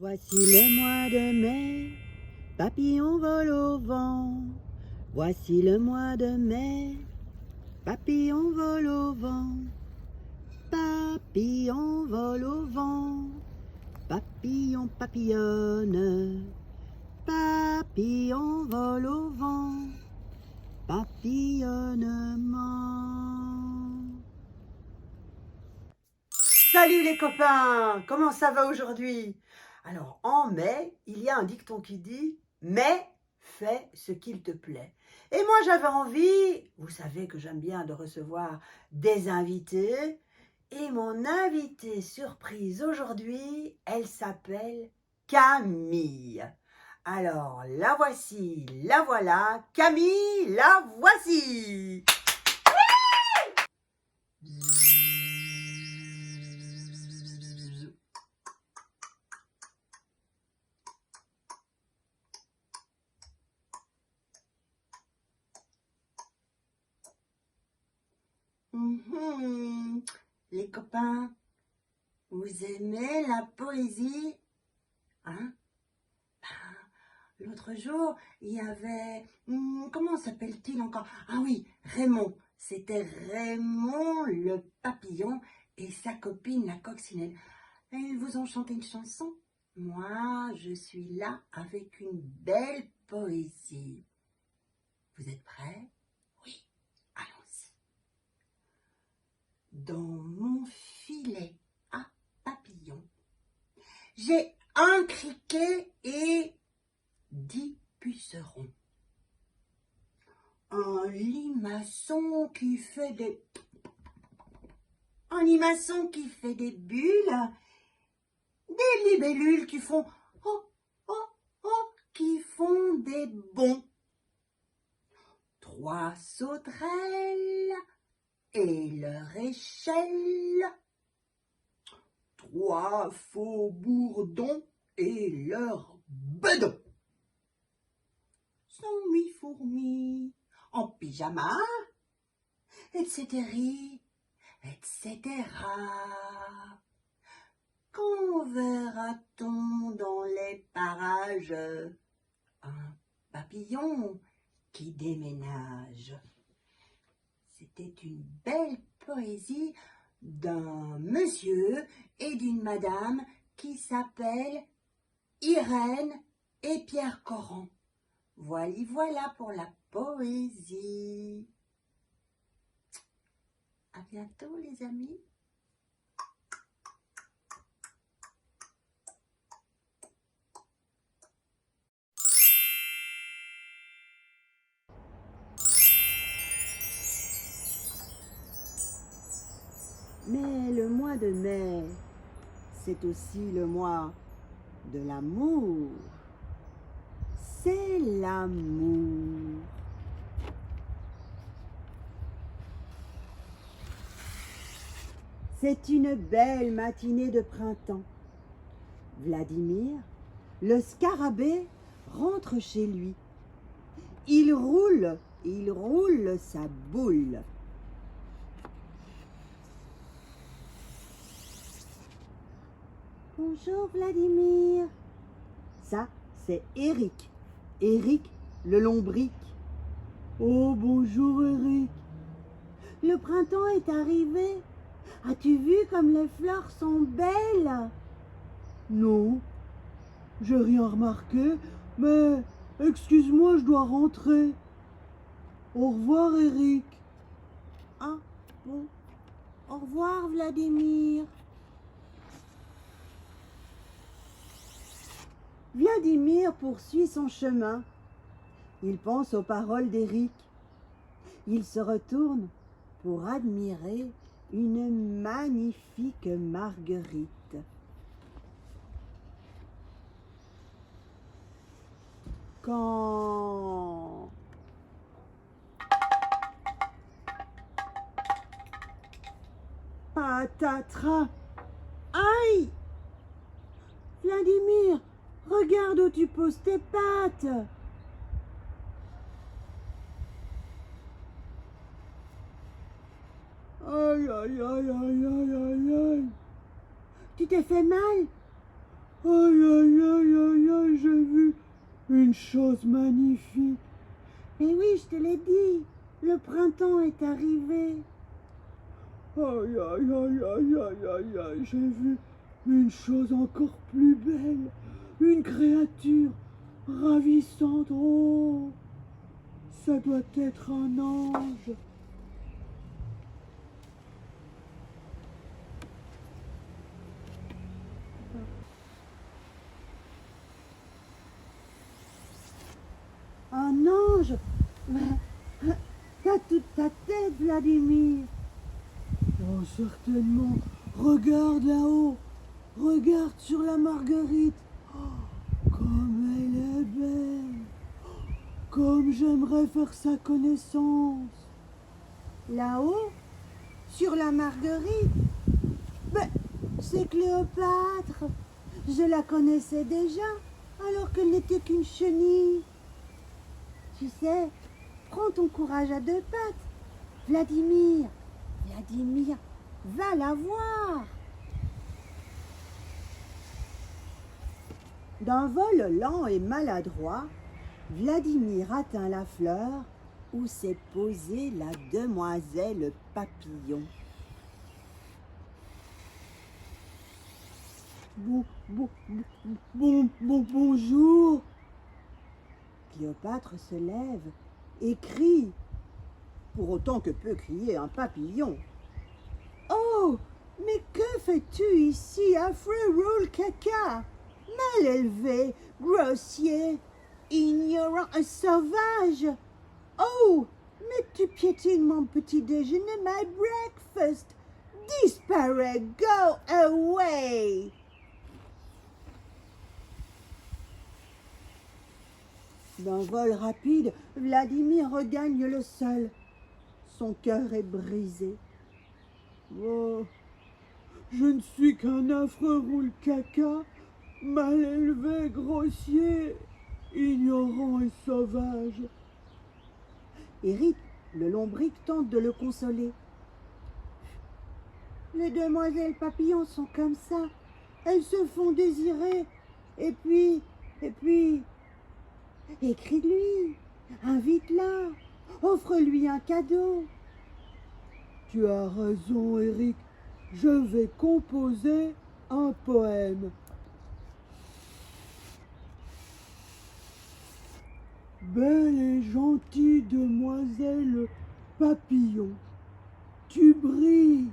Voici le mois de mai, papillon vole au vent. Voici le mois de mai, papillon vole au vent. Papillon vole au vent, papillon papillonne. Papillon vole au vent, papillonnement. Salut les copains, comment ça va aujourd'hui? Alors en mai, il y a un dicton qui dit « Mais fais ce qu'il te plaît ». Et moi j'avais envie, vous savez que j'aime bien de recevoir des invités, et mon invitée surprise aujourd'hui, elle s'appelle Camille. Alors la voici, la voilà, Camille, la voici. Les copains, vous aimez la poésie? Hein? L'autre jour, il y avait... comment s'appelle-t-il encore? Ah oui, Raymond. C'était Raymond le papillon et sa copine la coccinelle. Et ils vous ont chanté une chanson? Moi, je suis là avec une belle poésie. Vous êtes prêts? Oui, allons-y. Dans mon filet à papillon, j'ai un criquet et 10 pucerons. Un limaçon qui fait des... Un limaçon qui fait des bulles. Des libellules qui font... Oh, oh, oh, qui font des bonds. 3 sauterelles et leur échelle. 3 faux bourdons et leur bedon. 108 fourmis en pyjama, etc., etc. Quand verra-t-on dans les parages un papillon qui déménage? C'était une belle poésie d'un monsieur et d'une madame qui s'appellent Irène et Pierre Coran. Voilà pour la poésie. À bientôt les amis. Mais le mois de mai, c'est aussi le mois de l'amour. C'est l'amour. C'est une belle matinée de printemps. Vladimir, le scarabée, rentre chez lui. Il roule sa boule. Bonjour Vladimir. Ça, c'est Eric. Eric, le lombric. Oh, bonjour Eric. Le printemps est arrivé. As-tu vu comme les fleurs sont belles? Non, j'ai rien remarqué, mais excuse-moi, je dois rentrer. Au revoir Eric. Ah, bon. Au revoir Vladimir. Vladimir poursuit son chemin. Il pense aux paroles d'Eric. Il se retourne pour admirer une magnifique marguerite. Quand... Patatras! Aïe! Vladimir, regarde où tu poses tes pattes. Aïe, aïe, aïe, aïe, aïe, aïe, aïe. Tu t'es fait mal? Aïe, aïe, aïe, aïe, aïe, j'ai vu une chose magnifique. Mais oui, je te l'ai dit, le printemps est arrivé. Aïe, aïe, aïe, aïe, aïe, aïe, aïe, j'ai vu une chose encore plus belle. Une créature ravissante. Oh, ça doit être un ange. Un ange? T'as toute ta tête, Vladimir. Oh, certainement. Regarde là-haut. Regarde sur la marguerite. Oh, comme elle est belle. Comme j'aimerais faire sa connaissance. Là-haut, sur la marguerite? Ben, c'est Cléopâtre. Je la connaissais déjà, alors qu'elle n'était qu'une chenille. Tu sais, prends ton courage à deux pattes. Vladimir, Vladimir, va la voir. D'un vol lent et maladroit, Vladimir atteint la fleur où s'est posée la demoiselle Papillon. Bonjour. Cléopâtre se lève et crie, pour autant que peut crier un papillon. Oh, mais que fais-tu ici, affreux roule caca? Mal élevé, grossier, ignorant et sauvage. Oh, mais tu piétines mon petit déjeuner, my breakfast. Disparais, go away. D'un vol rapide, Vladimir regagne le sol. Son cœur est brisé. Oh, je ne suis qu'un affreux roule-caca, mal élevé, grossier, ignorant et sauvage. Eric, le lombric, tente de le consoler. Les demoiselles papillons sont comme ça. Elles se font désirer. Et puis, écris-lui, invite-la, offre-lui un cadeau. Tu as raison, Eric. Je vais composer un poème. Belle et gentille demoiselle Papillon, tu brilles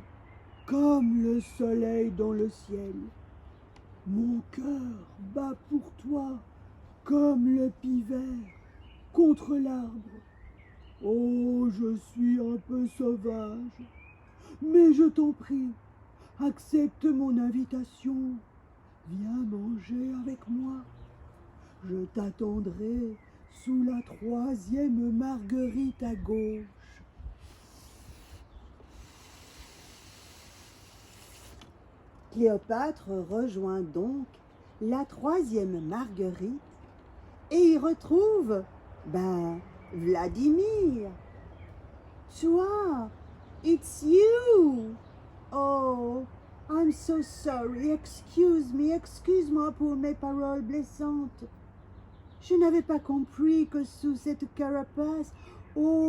comme le soleil dans le ciel. Mon cœur bat pour toi comme le pivert contre l'arbre. Oh, je suis un peu sauvage, mais je t'en prie, accepte mon invitation. Viens manger avec moi. Je t'attendrai sous la 3e marguerite à gauche. Cléopâtre rejoint donc la 3e marguerite et y retrouve, Vladimir. Toi, it's you. Oh, I'm so sorry. Excuse-moi pour mes paroles blessantes. Je n'avais pas compris que sous cette carapace,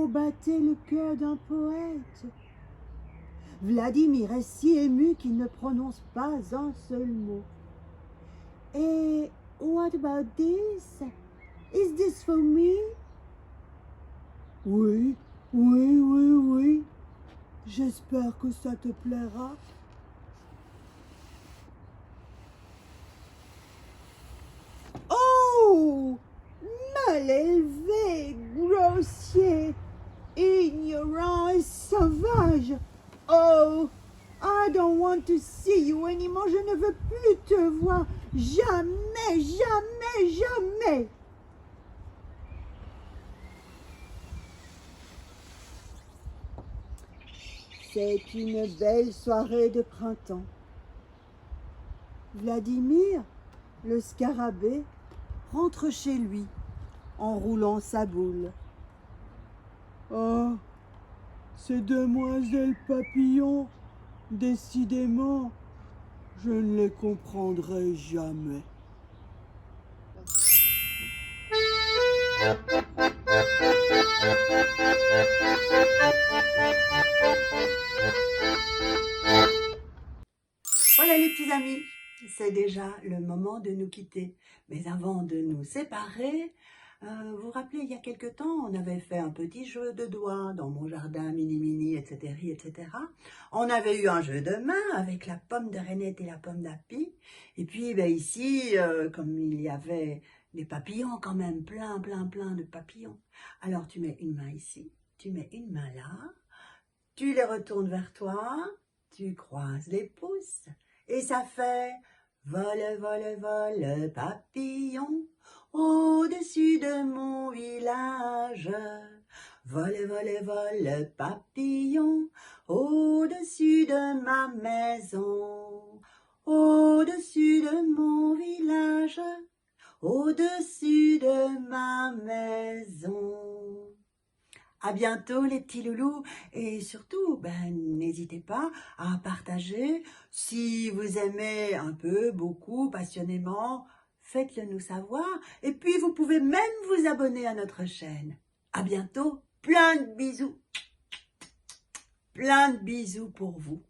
battait le cœur d'un poète. Vladimir est si ému qu'il ne prononce pas un seul mot. Et what about this? Is this for me? Oui, oui, oui, oui. J'espère que ça te plaira. Oh! Mal élevé, grossier, ignorant et sauvage. Oh! I don't want to see you anymore. Je ne veux plus te voir. Jamais, jamais, jamais. C'est une belle soirée de printemps. Vladimir, le scarabée, rentre chez lui en roulant sa boule. Ah, ces demoiselles papillons, décidément, Je ne les comprendrai jamais. Voilà les petits amis, c'est déjà le moment de nous quitter. Mais avant de nous séparer, vous vous rappelez, il y a quelque temps, on avait fait un petit jeu de doigts dans mon jardin, mini, etc., etc. On avait eu un jeu de main avec la pomme de Renette et la pomme d'Happy. Et puis ben, ici, comme il y avait des papillons quand même, plein de papillons. Alors tu mets une main ici, tu mets une main là, tu les retournes vers toi, tu croises les pouces et ça fait vole, vole, vole, papillon au-dessus de mon village. Vole, vole, vole, papillon au-dessus de ma maison. Au-dessus de mon village, au-dessus de ma maison. À bientôt les petits loulous et surtout, n'hésitez pas à partager. Si vous aimez un peu, beaucoup, passionnément, faites-le nous savoir. Et puis, vous pouvez même vous abonner à notre chaîne. À bientôt, plein de bisous pour vous.